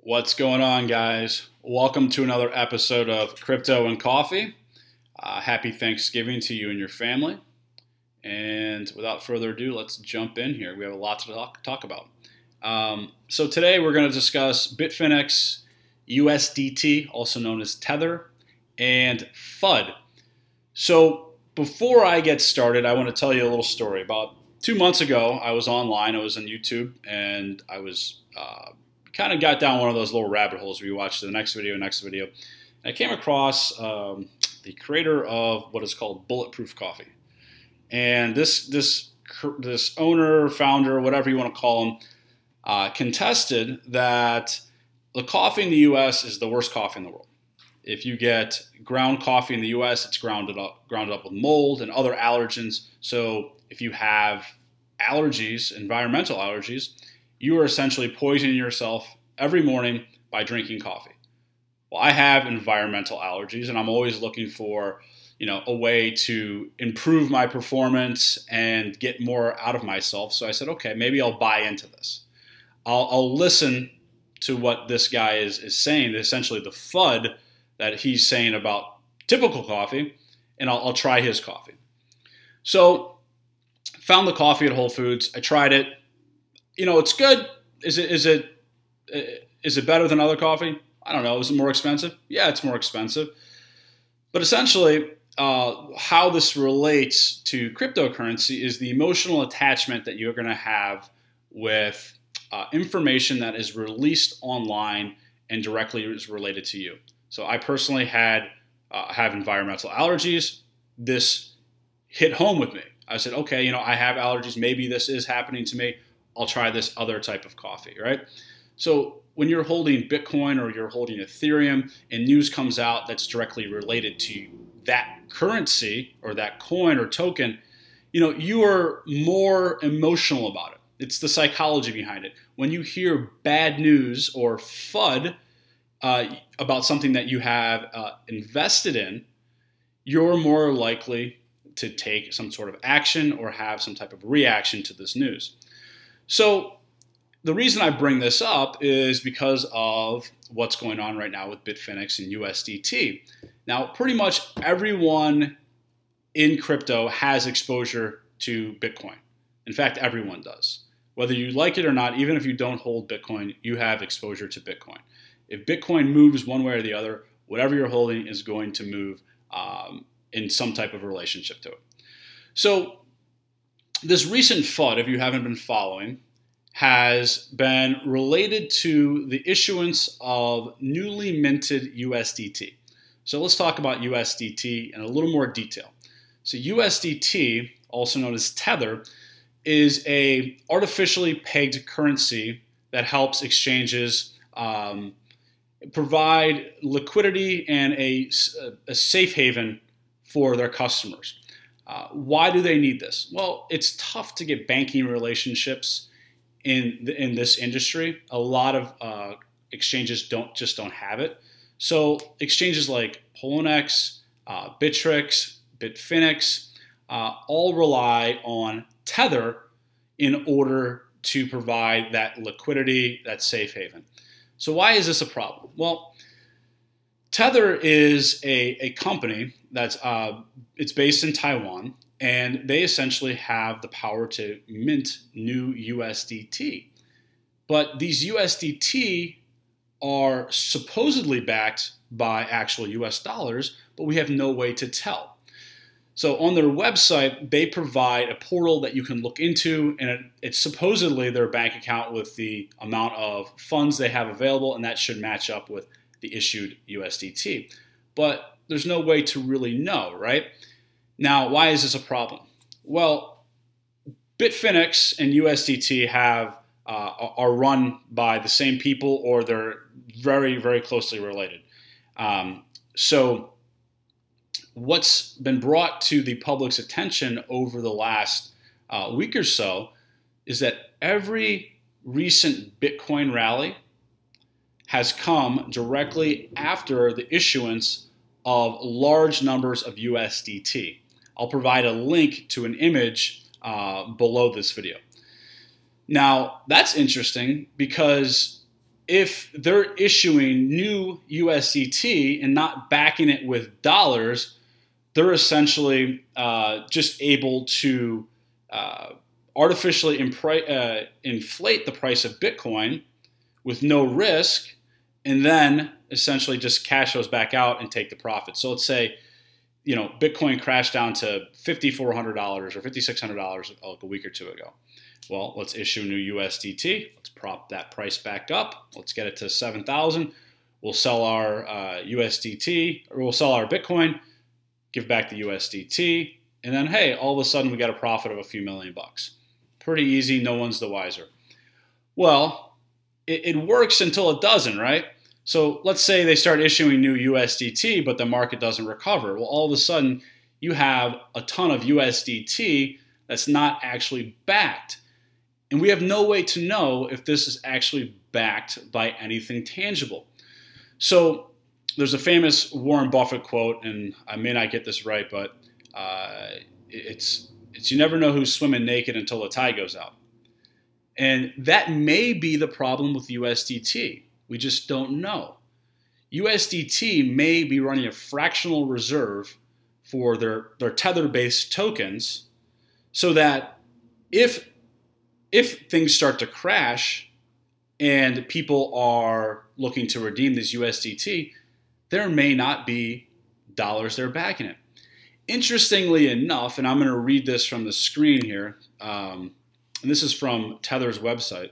What's going on, guys? Welcome to another episode of Crypto and Coffee. Happy Thanksgiving to you and your family. And without further ado, let's jump in here. We have a lot to talk about. So today we're going to discuss BitFinex, USDT, also known as Tether, and FUD. So before I get started, I want to tell you a little story. About 2 months ago, I was online. I was on YouTube, and I was kind of got down one of those little rabbit holes where you watch the next video. And I came across the creator of what is called Bulletproof Coffee. And this owner, founder, whatever you want to call him, contested that the coffee in the U.S. is the worst coffee in the world. If you get ground coffee in the U.S., it's grounded up with mold and other allergens. So if you have allergies, environmental allergies, you are essentially poisoning yourself every morning by drinking coffee. Well, I have environmental allergies, and I'm always looking for, a way to improve my performance and get more out of myself. So I said, okay, maybe I'll buy into this. I'll listen to what this guy is saying, essentially the FUD that he's saying about typical coffee, and I'll try his coffee. So found the coffee at Whole Foods. I tried it. It's good. Is it better than other coffee? I don't know. Is it more expensive? Yeah, it's more expensive. But essentially, how this relates to cryptocurrency is the emotional attachment that you're going to have with information that is released online and directly is related to you. So I personally have environmental allergies. This hit home with me. I said, okay, I have allergies. Maybe this is happening to me. I'll try this other type of coffee, right? So when you're holding Bitcoin or you're holding Ethereum and news comes out that's directly related to that currency or that coin or token, you are more emotional about it. It's the psychology behind it. When you hear bad news or FUD about something that you have invested in, you're more likely to take some sort of action or have some type of reaction to this news. So the reason I bring this up is because of what's going on right now with BitFinex and USDT. Now, pretty much everyone in crypto has exposure to Bitcoin. In fact, everyone does. Whether you like it or not, even if you don't hold Bitcoin, you have exposure to Bitcoin. If Bitcoin moves one way or the other, whatever you're holding is going to move in some type of relationship to it. So this recent FUD, if you haven't been following, has been related to the issuance of newly minted USDT. So let's talk about USDT in a little more detail. So USDT, also known as Tether, is a artificially pegged currency that helps exchanges provide liquidity and a safe haven for their customers. Why do they need this? Well, it's tough to get banking relationships in this industry. A lot of exchanges don't have it. So exchanges like Poloniex, BitFinex, all rely on Tether in order to provide that liquidity, that safe haven. So why is this a problem? Well, Tether is a company that's it's based in Taiwan, and they essentially have the power to mint new USDT. But these USDT are supposedly backed by actual US dollars, but we have no way to tell. So on their website, they provide a portal that you can look into, and it's supposedly their bank account with the amount of funds they have available, and that should match up with the issued USDT. But there's no way to really know, right? Now, why is this a problem? Well, BitFinex and USDT are run by the same people, or they're very, very closely related. So what's been brought to the public's attention over the last week or so is that every recent Bitcoin rally has come directly after the issuance of large numbers of USDT. I'll provide a link to an image below this video. Now, that's interesting because if they're issuing new USDT and not backing it with dollars, they're essentially just able to artificially inflate the price of Bitcoin with no risk, and then essentially just cash those back out and take the profit. So let's say, Bitcoin crashed down to $5,400 or $5,600 like a week or two ago. Well, let's issue new USDT. Let's prop that price back up. Let's get it to 7,000. We'll sell our USDT, or we'll sell our Bitcoin, give back the USDT, and then, hey, all of a sudden we got a profit of a few million bucks. Pretty easy. No one's the wiser. Well, it works until it doesn't, right? So let's say they start issuing new USDT, but the market doesn't recover. Well, all of a sudden, you have a ton of USDT that's not actually backed. And we have no way to know if this is actually backed by anything tangible. So there's a famous Warren Buffett quote, and I may not get this right, but it's you never know who's swimming naked until the tide goes out. And that may be the problem with USDT. We just don't know. USDT may be running a fractional reserve for their tether-based tokens, so that if things start to crash and people are looking to redeem this USDT, there may not be dollars they're backing it. Interestingly enough, and I'm going to read this from the screen here, and this is from Tether's website.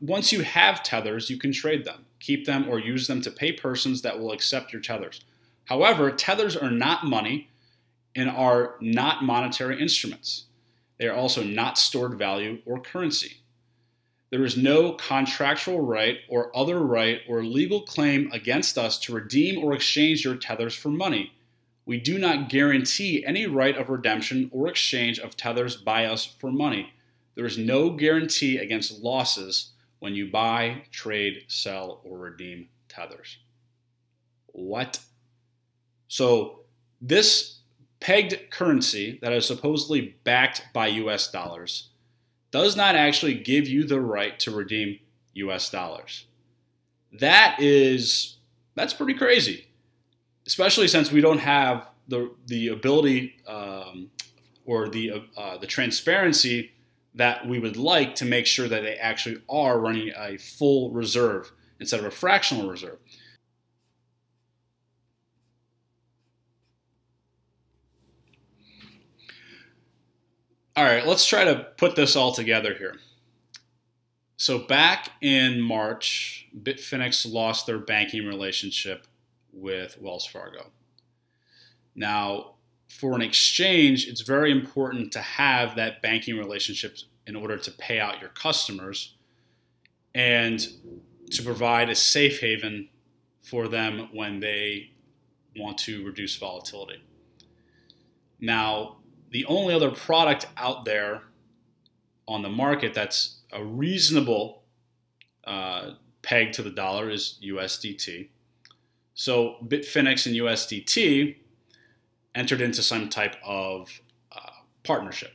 Once you have tethers, you can trade them, keep them, or use them to pay persons that will accept your tethers. However, tethers are not money and are not monetary instruments. They are also not stored value or currency. There is no contractual right or other right or legal claim against us to redeem or exchange your tethers for money. We do not guarantee any right of redemption or exchange of tethers by us for money. There is no guarantee against losses when you buy, trade, sell, or redeem tethers. What? So this pegged currency that is supposedly backed by US dollars does not actually give you the right to redeem US dollars. That's pretty crazy, especially since we don't have the ability or the transparency that we would like to make sure that they actually are running a full reserve instead of a fractional reserve. All right, let's try to put this all together here. So back in March, BitFinex lost their banking relationship with Wells Fargo. Now, for an exchange, it's very important to have that banking relationship in order to pay out your customers and to provide a safe haven for them when they want to reduce volatility. Now, the only other product out there on the market that's a reasonable peg to the dollar is USDT. So BitFinex and USDT entered into some type of partnership.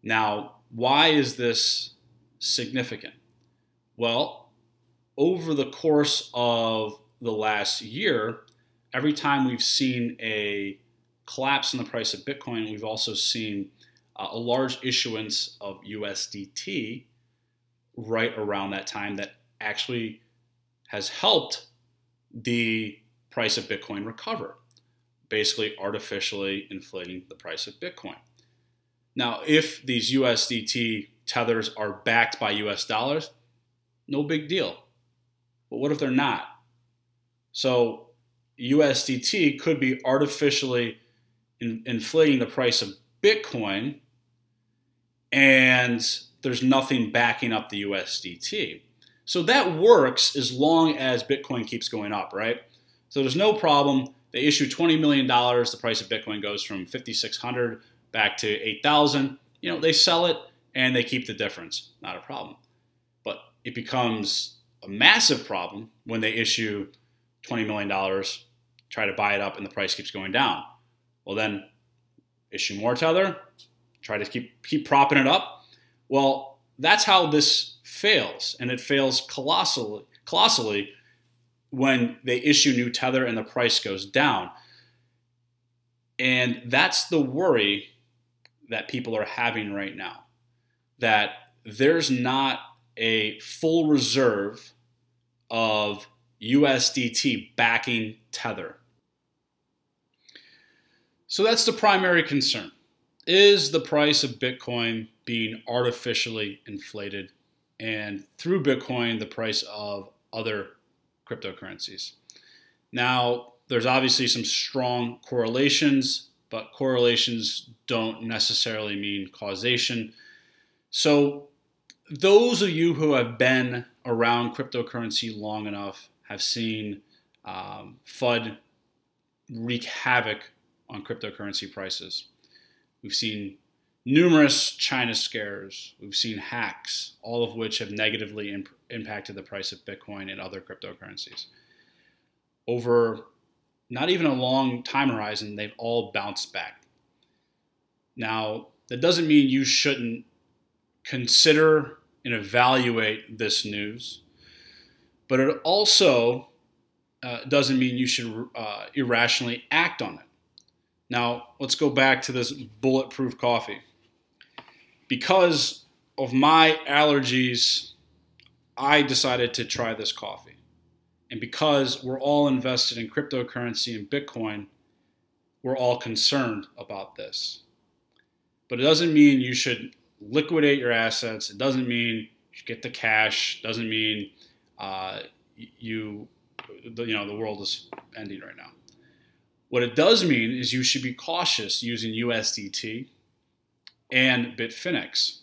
Now, why is this significant? Well, over the course of the last year, every time we've seen a collapse in the price of Bitcoin, we've also seen a large issuance of USDT right around that time that actually has helped the price of Bitcoin recover, basically artificially inflating the price of Bitcoin. Now, if these USDT tethers are backed by US dollars, no big deal. But what if they're not? So USDT could be artificially inflating the price of Bitcoin, and there's nothing backing up the USDT. So that works as long as Bitcoin keeps going up, right? So there's no problem. They issue $20 million. The price of Bitcoin goes from 5,600 back to 8,000. They sell it and they keep the difference. Not a problem. But it becomes a massive problem when they issue $20 million, try to buy it up, and the price keeps going down. Well, then issue more tether, try to keep propping it up. Well, that's how this fails, and it fails colossally when they issue new tether and the price goes down. And that's the worry that people are having right now, that there's not a full reserve of USDT backing tether. So that's the primary concern. Is the price of Bitcoin being artificially inflated, and through Bitcoin, the price of other cryptocurrencies? Now, there's obviously some strong correlations, but correlations don't necessarily mean causation. So those of you who have been around cryptocurrency long enough have seen FUD wreak havoc on cryptocurrency prices. We've seen numerous China scares. We've seen hacks, all of which have negatively impacted the price of Bitcoin and other cryptocurrencies. Over not even a long time horizon, they've all bounced back. Now, that doesn't mean you shouldn't consider and evaluate this news, but it also doesn't mean you should irrationally act on it. Now, let's go back to this bulletproof coffee. Because of my allergies, I decided to try this coffee. And because we're all invested in cryptocurrency and Bitcoin, we're all concerned about this. But it doesn't mean you should liquidate your assets. It doesn't mean you should get the cash. It doesn't mean the world is ending right now. What it does mean is you should be cautious using USDT and BitFinex.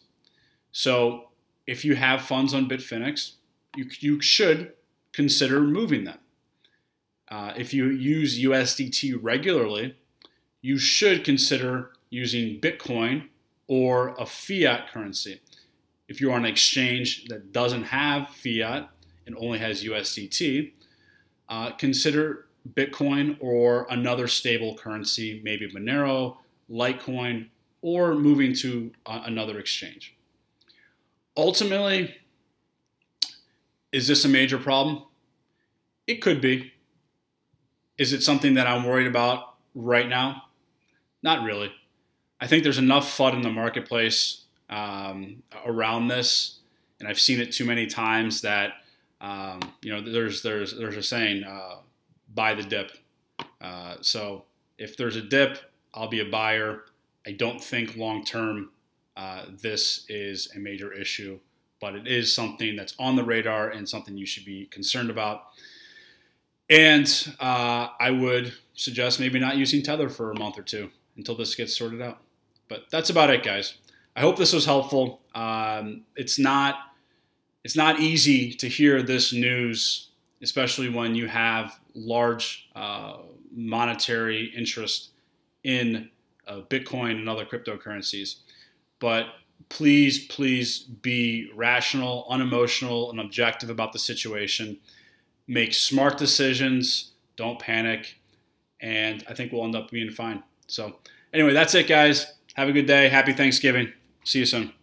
So if you have funds on BitFinex, you should consider moving them. If you use USDT regularly, you should consider using Bitcoin or a fiat currency. If you're on an exchange that doesn't have fiat and only has USDT, consider Bitcoin or another stable currency, maybe Monero, Litecoin, or moving to another exchange. Ultimately, is this a major problem? It could be. Is it something that I'm worried about right now? Not really. I think there's enough FUD in the marketplace around this, and I've seen it too many times that there's a saying, buy the dip. So if there's a dip, I'll be a buyer. I don't think long term this is a major issue, but it is something that's on the radar and something you should be concerned about. And I would suggest maybe not using Tether for a month or two until this gets sorted out. But that's about it, guys. I hope this was helpful. It's not easy to hear this news, especially when you have large monetary interest in Bitcoin and other cryptocurrencies. But please be rational, unemotional, and objective about the situation. Make smart decisions. Don't panic. And I think we'll end up being fine. So anyway, that's it, guys. Have a good day. Happy Thanksgiving. See you soon.